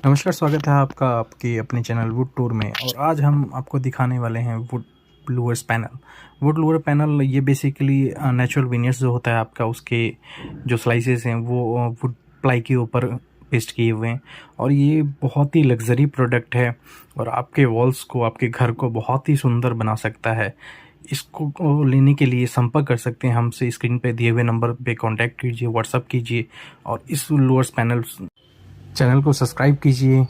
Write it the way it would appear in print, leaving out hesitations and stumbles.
नमस्कार, स्वागत है आपका आपके अपने चैनल वुड टूर में। और आज हम आपको दिखाने वाले हैं would louvres panel. Would Louvre panel ये बेसिकली नेचुरल विनियर्स जो होता है आपका, उसके जो स्लाइसेस हैं वो वुड प्लाई के ऊपर पेस्ट किए हुए हैं। और ये बहुत ही लग्जरी प्रोडक्ट है और आपके वॉल्स को, आपके घर को बहुत ही सुंदर बना सकता है। इसको लेने के लिए संपर्क कर सकते हैं हमसे। स्क्रीन पे दिए हुए नंबर पे कांटेक्ट कीजिए, व्हाट्सअप कीजिए और इस लूअर्स पैनल चैनल को सब्सक्राइब कीजिए।